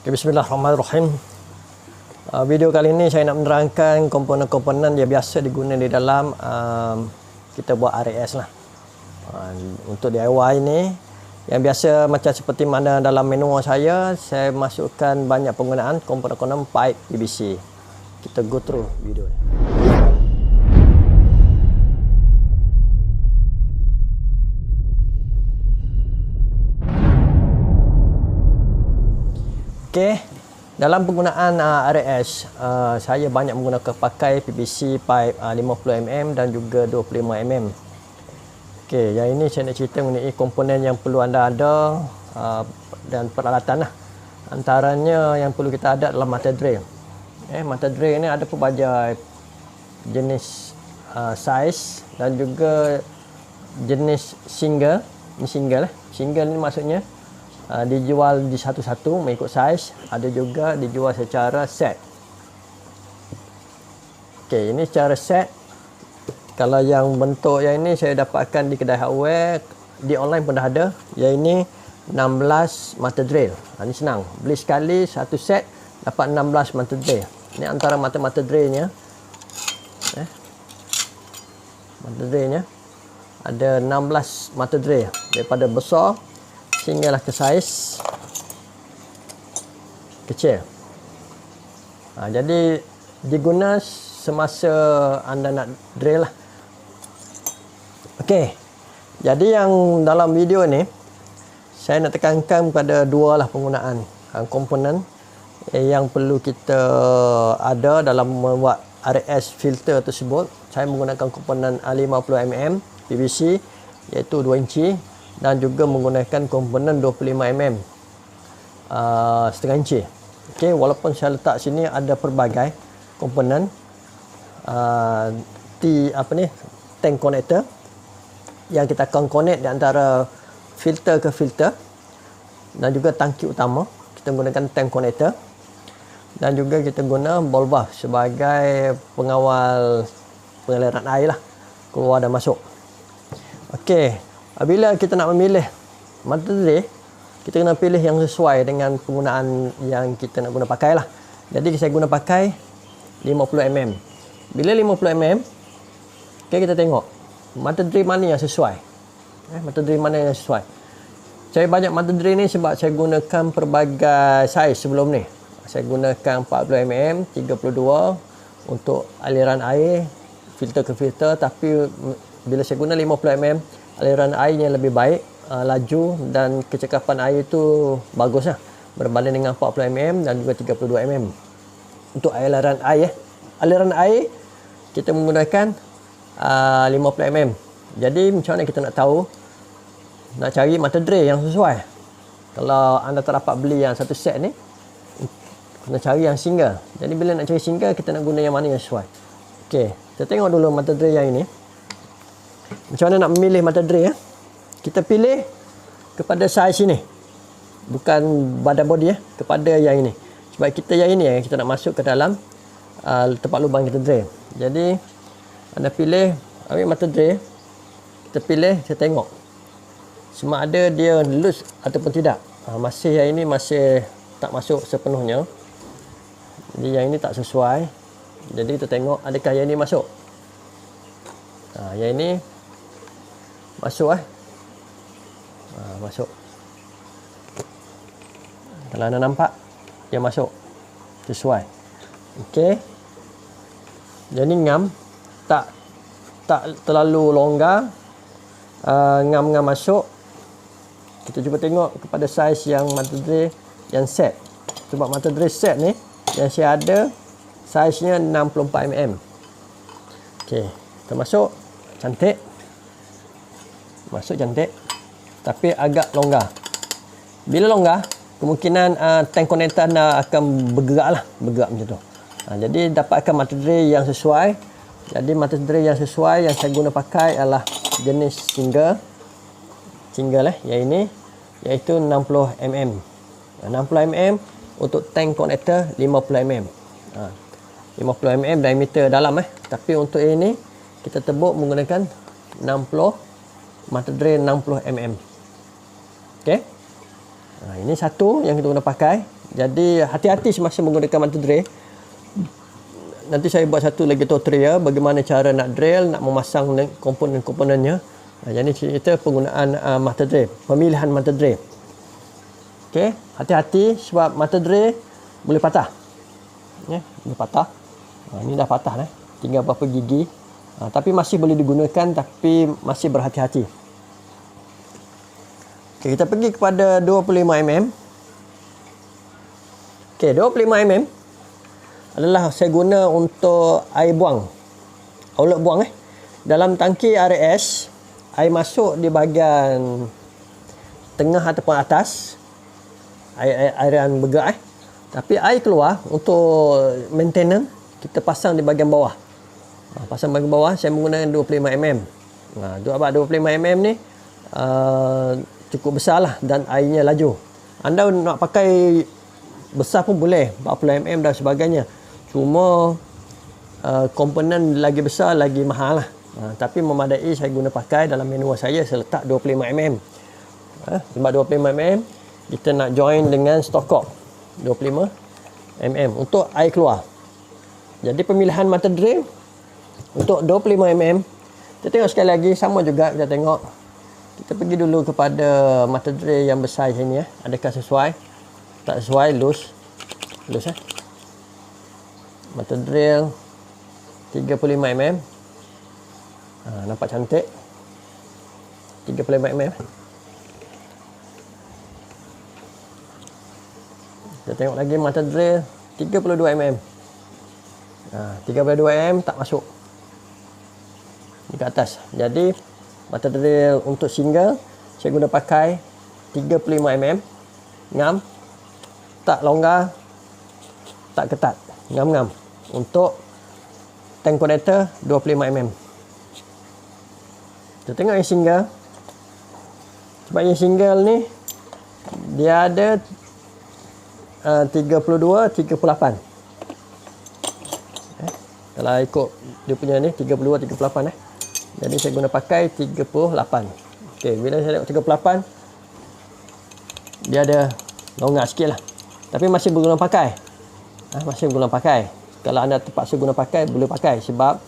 Okay, bismillahirrahmanirrahim. Video kali ini saya nak menerangkan komponen-komponen yang biasa digunakan di dalam kita buat RAS lah. Untuk DIY ni yang biasa macam seperti mana dalam manual saya masukkan banyak penggunaan komponen-komponen pipe PVC. Kita go through video ni. Okey, dalam penggunaan RAS, saya banyak menggunakan pakai PVC pipe 50mm dan juga 25mm. Okey, yang ini saya nak cerita mengenai komponen yang perlu anda ada dan peralatan lah. Antaranya yang perlu kita ada adalah mata drill. Mata drill ni ada pelbagai jenis size dan juga jenis single. Ini single lah. Single ni maksudnya dijual di satu-satu mengikut saiz, ada juga dijual secara set. Okey, ini secara set. Kalau yang bentuk yang ini saya dapatkan di kedai hardware, di online pun dah ada. Yang ini 16 mata drill. Ini senang, beli sekali satu set dapat 16 mata drill. Ini antara mata-mata drillnya. Mata drillnya ada 16 mata drill, daripada besar sehinggalah ke saiz kecil. Jadi diguna semasa anda nak drill lah. Okey, jadi yang dalam video ni saya nak tekankan pada dua lah penggunaan komponen yang perlu kita ada dalam membuat RAS filter tersebut. Saya menggunakan komponen 50mm PVC iaitu 2 inci dan juga menggunakan komponen 25mm setengah inci. Okey, walaupun saya letak sini ada pelbagai komponen tank connector yang kita akan connect di antara filter ke filter dan juga tangki utama. Kita menggunakan tank connector dan juga kita guna ball valve sebagai pengawal pengaliran air lah, keluar dan masuk. Okey, bila kita nak memilih mata drill, kita kena pilih yang sesuai dengan penggunaan yang kita nak guna pakai lah. Jadi saya guna pakai 50mm. Bila 50mm, okay, kita tengok mata drill mana yang sesuai. Mata drill mana yang sesuai. Saya banyak mata drill ni sebab saya gunakan pelbagai saiz sebelum ni. Saya gunakan 40mm, 32 untuk aliran air, filter ke filter. Tapi bila saya guna 50mm, aliran airnya lebih baik, laju dan kecekapan air itu bagus lah, berbanding dengan 40mm dan juga 32mm. Untuk aliran air, aliran air kita menggunakan 50mm. Jadi macam mana kita nak tahu, nak cari mata drill yang sesuai? Kalau anda tak dapat beli yang satu set ni, kena cari yang single. Jadi bila nak cari single, kita nak guna yang mana yang sesuai. Okey, kita tengok dulu mata drill yang ini. Macam mana nak memilih mata drill? Kita pilih kepada saiz ini, bukan badan body kepada yang ini. Sebab kita yang ini kita nak masuk ke dalam tempat lubang kita drill. Jadi anda pilih, ambil mata drill, kita pilih, kita tengok sama ada dia loose ataupun tidak. Masih yang ini masih tak masuk sepenuhnya. Jadi yang ini tak sesuai. Jadi kita tengok adakah yang ini masuk. Yang ini masuk masuk. Kalau anda nampak dia masuk sesuai. Okey. Jadi ngam tak terlalu longgar. Ngam masuk. Kita cuba tengok kepada saiz yang mata drill yang set. Sebab mata drill set ni yang saya ada saiznya 64mm. Okey, kita masuk. Cantik. Masuk cantik, tapi agak longgar. Bila longgar, kemungkinan tank connector anda akan bergerak macam tu. Jadi dapatkan mata drill yang sesuai. Jadi mata drill yang sesuai yang saya guna pakai adalah jenis single yang ini, iaitu 60mm. 60mm untuk tank connector 50mm. 50mm diameter dalam tapi untuk ini kita tebuk menggunakan 60 mata drill 60mm. Okey. Ini satu yang kita guna pakai Jadi hati-hati semasa menggunakan mata drill. Nanti saya buat satu lagi tutorial bagaimana cara nak drill, nak memasang komponen-komponennya. Jadi cerita penggunaan mata drill, pemilihan mata drill. Okey, hati-hati sebab mata drill boleh patah. Boleh patah. Ini dah patah dah. Tinggal berapa gigi. Tapi masih boleh digunakan, tapi masih berhati-hati. Okey, kita pergi kepada 25 mm. Okey, 25 mm adalah saya guna untuk air buang. Outlet buang Dalam tangki RAS, air masuk di bahagian tengah ataupun atas. Airan bergerak Tapi air keluar untuk maintenance, kita pasang di bahagian bawah. Pasang bahagian bawah saya menggunakan 25 mm. 25 mm ni cukup besar lah dan airnya laju. Anda nak pakai besar pun boleh, 40 mm dan sebagainya. Cuma komponen lagi besar lagi mahal lah. Tapi memadai saya guna pakai dalam manual saya letak 25 mm. Sebab 25 mm kita nak join dengan stokok 25 mm untuk air keluar. Jadi pemilihan mata drill untuk 25 mm, kita tengok sekali lagi sama juga. Kita tengok, kita pergi dulu kepada mata drill yang besar sini adakah sesuai, tak sesuai, loose mata drill 35 mm. Nampak cantik 35 mm. Kita tengok lagi mata drill 32 mm. 32 mm tak masuk di ke atas. Jadi mata drill untuk single saya guna pakai 35 mm. Ngam, tak longgar, tak ketat, ngam-ngam. Untuk tank connector 25 mm. Kita tengok yang single. Sebab yang single ni dia ada 32, 38. Kalau ikut dia punya ni 32, 38 Jadi saya guna pakai 38. Okey, bila saya tengok 38 dia ada longgar sikit lah. Tapi masih berguna pakai. Masih berguna pakai. Kalau anda terpaksa guna pakai, boleh pakai. Sebab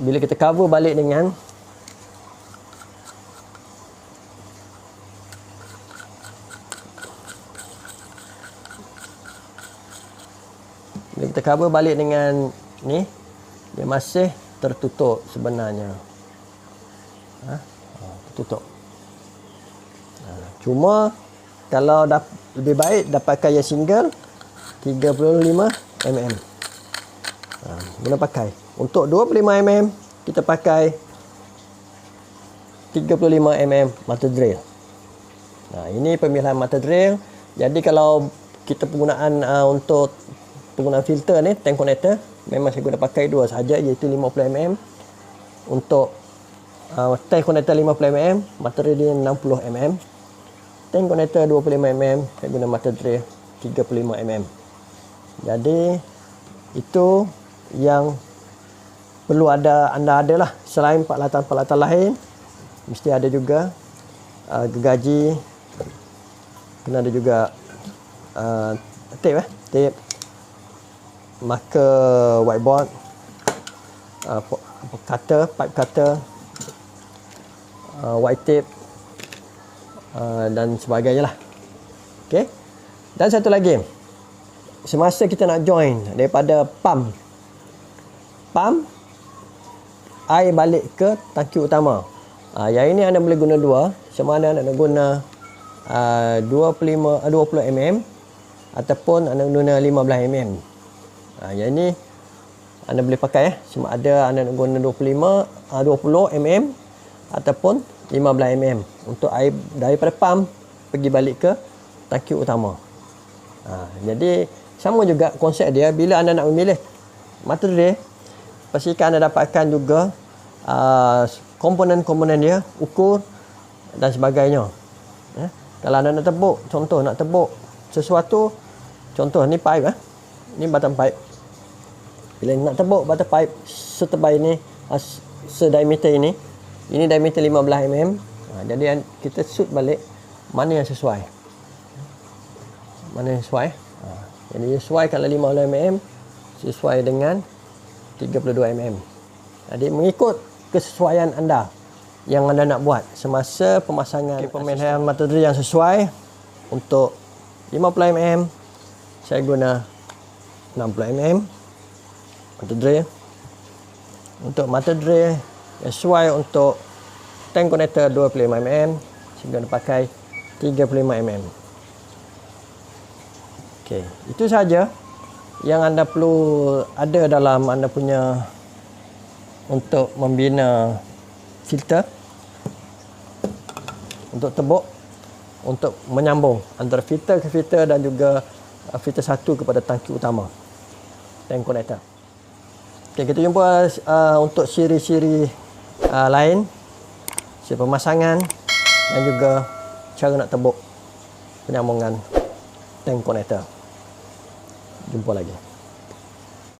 bila kita cover balik dengan ni, dia masih tertutup sebenarnya. Tertutup. Cuma kalau lebih baik dapatkan yang single 35 mm. Guna pakai. Untuk 25 mm kita pakai 35 mm mata drill. Ini pemilihan mata drill. Jadi kalau kita penggunaan untuk penggunaan filter ni, tank connector, memang saya guna pakai dua sahaja, iaitu 50 mm. Untuk tank connector 50 mm, mata drill 60 mm. Tank connector 25 mm, saya guna mata drill 35 mm. Jadi itu yang perlu anda ada lah. Selain peralatan-peralatan lain, mesti ada juga gergaji, kena ada juga tape, marker whiteboard, pipe cutter, white tape, dan sebagainya lah. Okey. Dan satu lagi, semasa kita nak join daripada pump air balik ke tangki utama, yang ini anda boleh guna dua. Sama ada anda nak guna 20 mm ataupun anda guna 15 mm. Yang ini anda boleh pakai sama ada anda nak guna 20 mm ataupun 15 mm untuk air daripada pump pergi balik ke tangki utama. Jadi sama juga konsep dia. Bila anda nak memilih mata drill, pastikan anda dapatkan juga komponen-komponen dia, ukur dan sebagainya. Kalau anda nak tebuk, contoh nak tebuk sesuatu, contoh ni pipe, ni batang pipe. Bila nak tebuk batang pipe setebal ini, sediameter ini diameter 15 mm. Jadi kita shoot balik mana yang sesuai. Jadi sesuai kalau 50 mm sesuai dengan 32 mm. Jadi mengikut kesesuaian anda yang anda nak buat semasa pemasangan. Pemilihan mata drill yang sesuai. Untuk 50 mm saya guna 60 mm mata drill. Untuk mata drill yang sesuai untuk tank connector 25 mm saya guna pakai 35 mm. Okey, itu saja yang anda perlu ada dalam anda punya untuk membina filter, untuk tebuk, untuk menyambung antara filter ke filter dan juga filter satu kepada tangki utama tank connector. Okey, kita jumpa untuk siri-siri lain, siri pemasangan dan juga cara nak tebuk penyambungan tank connector. Jumpa lagi.